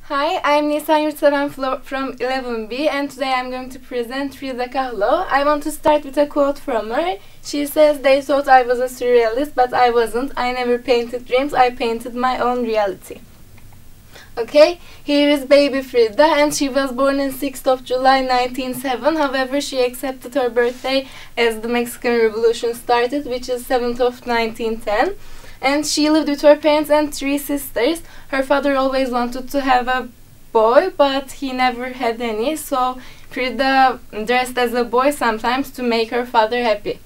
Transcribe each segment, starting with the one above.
Hi, I'm Nisan Yurtseven from 11B, and today I'm going to present Frida Kahlo. I want to start with a quote from her. She says, "They thought I was a surrealist, but I wasn't. I never painted dreams, I painted my own reality." Okay, here is baby Frida, and she was born on 6th of July 1907. However, she accepted her birthday as the Mexican Revolution started, which is 7th of 1910. And she lived with her parents and 3 sisters. Her father always wanted to have a boy, but he never had any, so Frida dressed as a boy sometimes to make her father happy.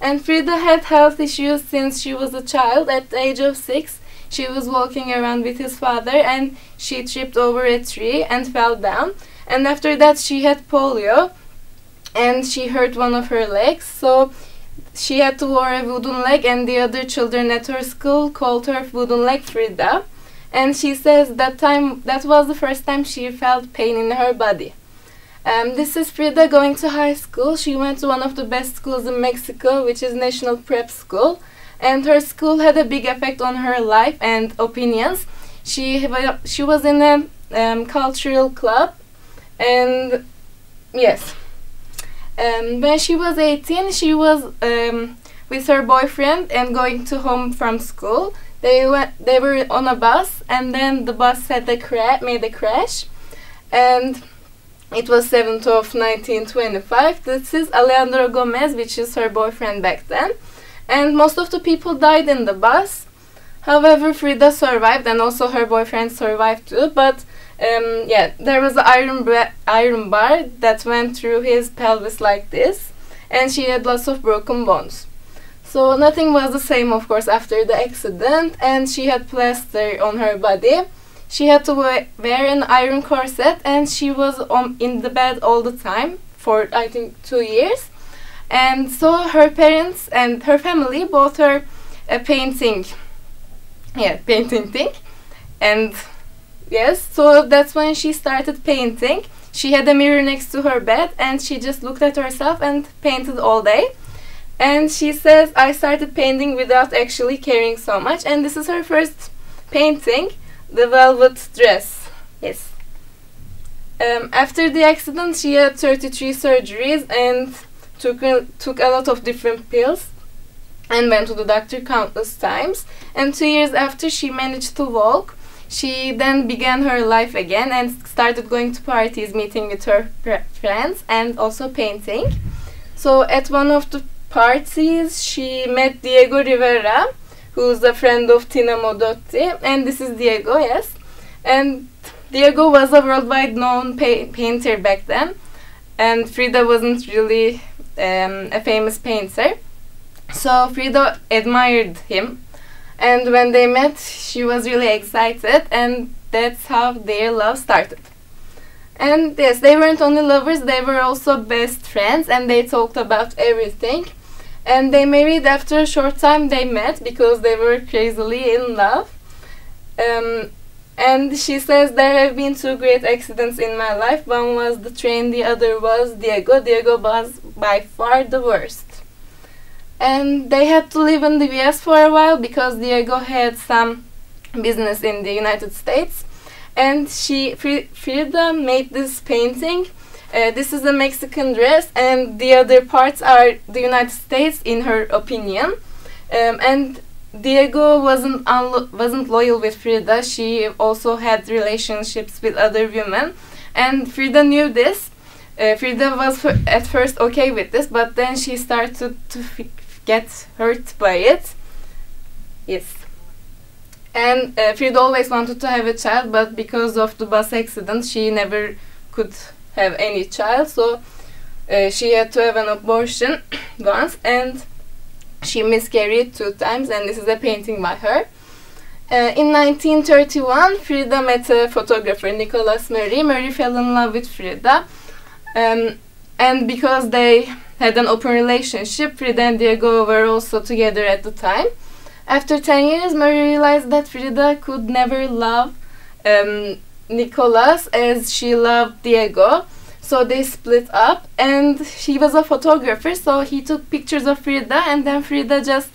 And Frida had health issues since she was a child. At the age of 6, she was walking around with his father and she tripped over a tree and fell down. And after that she had polio and she hurt one of her legs, so she had to wear a wooden leg, and the other children at her school called her wooden leg Frida. And she says that was the first time she felt pain in her body. This is Frida going to high school. She went to one of the best schools in Mexico, which is National Prep School. And her school had a big effect on her life and opinions. She was in a cultural club, and yes. When she was 18, she was with her boyfriend and going to home from school. They were on a bus, and then the bus made a crash, and it was 7th of 1925. This is Alejandro Gomez, which is her boyfriend back then, and most of the people died in the bus. However, Frida survived, and also her boyfriend survived too, but there was an iron bar that went through his pelvis like this, and she had lots of broken bones. So nothing was the same, of course, after the accident, and she had plaster on her body. She had to wear an iron corset, and she was in the bed all the time for, I think, 2 years. And so her parents and her family bought her a painting thing, and yes, so that's when she started painting. She had a mirror next to her bed, and she just looked at herself and painted all day. And she says, "I started painting without actually caring so much." And this is her first painting, the velvet dress. Yes. After the accident, she had 33 surgeries and took a lot of different pills and went to the doctor countless times. And 2 years after she managed to walk, she then began her life again and started going to parties, meeting with her friends, and also painting. So at one of the parties, she met Diego Rivera, who's a friend of Tina Modotti, and this is Diego, yes. And Diego was a worldwide known painter back then, and Frida wasn't really a famous painter. So Frida admired him, and when they met, she was really excited, and that's how their love started. And yes, they weren't only lovers, they were also best friends, and they talked about everything. And they married after a short time they met because they were crazily in love. And she says, "There have been 2 great accidents in my life. One was the train, the other was Diego. Diego was by far the worst." And they had to live in the US for a while because Diego had some business in the United States. And Frida made this painting. This is a Mexican dress, and the other parts are the United States, in her opinion. And Diego wasn't loyal with Frida. She also had relationships with other women, and Frida knew this. Frida was at first okay with this, but then she started to get hurt by it. Yes. And Frida always wanted to have a child, but because of the bus accident, she never could have any child, so she had to have an abortion once, and she miscarried 2 times, and this is a painting by her. In 1931, Frida met a photographer, Nicholas Murray. Murray fell in love with Frida, and because they had an open relationship, Frida and Diego were also together at the time. After 10 years, Murray realized that Frida could never love Nicholas as she loved Diego, so they split up, and he was a photographer, so he took pictures of Frida, and then Frida just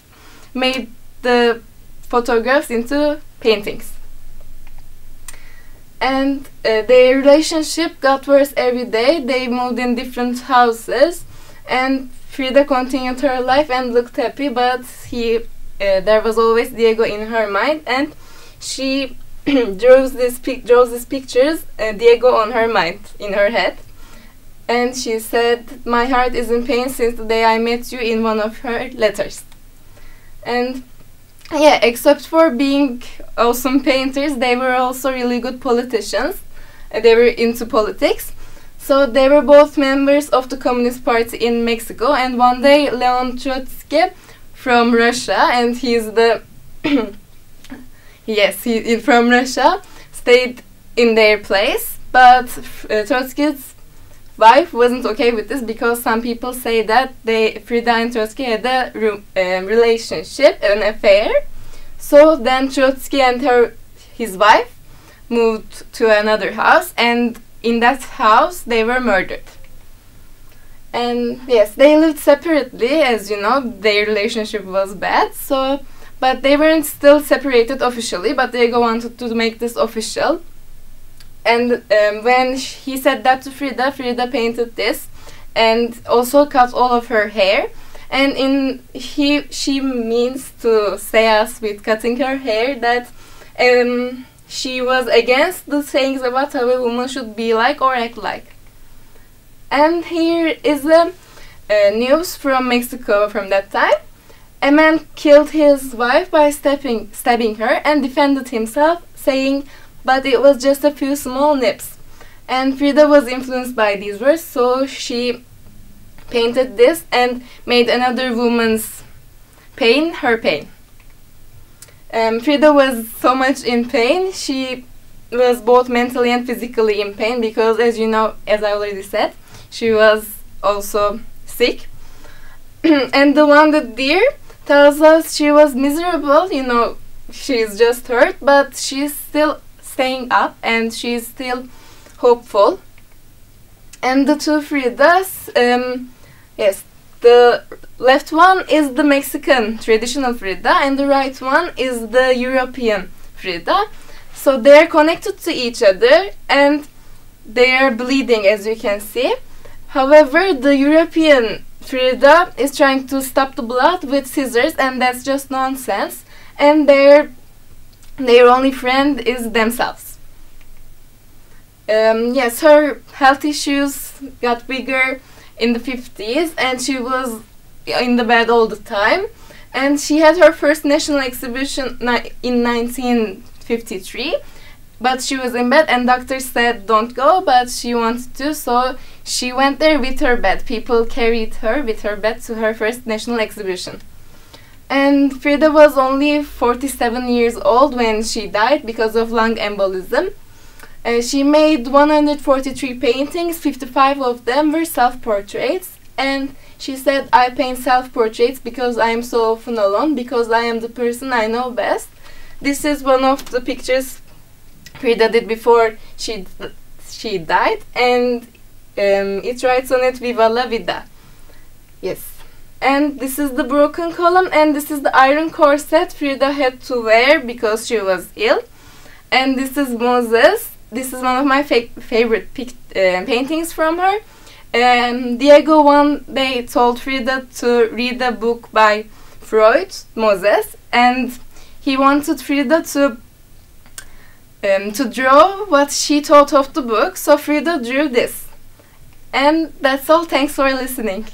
made the photographs into paintings. and their relationship got worse every day. They moved in different houses, and Frida continued her life and looked happy, but there was always Diego in her mind, and she draws these pictures, Diego on her mind, in her head. And she said, "My heart is in pain since the day I met you," in one of her letters. And yeah, except for being awesome painters, they were also really good politicians. They were into politics. So they were both members of the Communist Party in Mexico. And one day, Leon Trotsky from Russia, and he's the yes, he from Russia, stayed in their place. But Trotsky's wife wasn't okay with this, because some people say that Frida and Trotsky had a relationship, an affair. So then Trotsky and his wife moved to another house, and in that house they were murdered. And yes, they lived separately, as you know, their relationship was bad. So, but they weren't still separated officially. But Diego wanted to make this official. And when he said that to Frida, Frida painted this, and also cut all of her hair. And she means to say us with cutting her hair that she was against the sayings about how a woman should be like or act like. And here is the news from Mexico from that time. A man killed his wife by stabbing her and defended himself, saying, "But it was just a few small nips." And Frida was influenced by these words, so she painted this and made another woman's pain her pain. Frida was so much in pain. She was both mentally and physically in pain, because, as you know, as I already said, she was also sick. And the wounded deer tells us she was miserable, you know, she's just hurt, but she's still staying up and she's still hopeful. And the two Fridas, yes, the left one is the Mexican traditional Frida, and the right one is the European Frida. So they're connected to each other and they're bleeding, as you can see. However, the European Frida is trying to stop the blood with scissors, and that's just nonsense. And their only friend is themselves. Yes, her health issues got bigger in the 50s, and she was in the bed all the time. And she had her first national exhibition in 1953, but she was in bed and doctors said don't go, but she wanted to, so she went there with her bed. People carried her with her bed to her first national exhibition. And Frida was only 47 years old when she died because of lung embolism. She made 143 paintings, 55 of them were self-portraits, and she said, "I paint self-portraits because I am so often alone, because I am the person I know best." This is one of the pictures Frida did before she died, and it writes on it, "Viva la vida." Yes. And this is the broken column, and this is the iron corset Frida had to wear because she was ill. And this is Moses. This is one of my favorite paintings from her. Diego one day told Frida to read a book by Freud, Moses, and he wanted Frida to draw what she thought of the book, so Frida drew this. And that's all. Thanks for listening.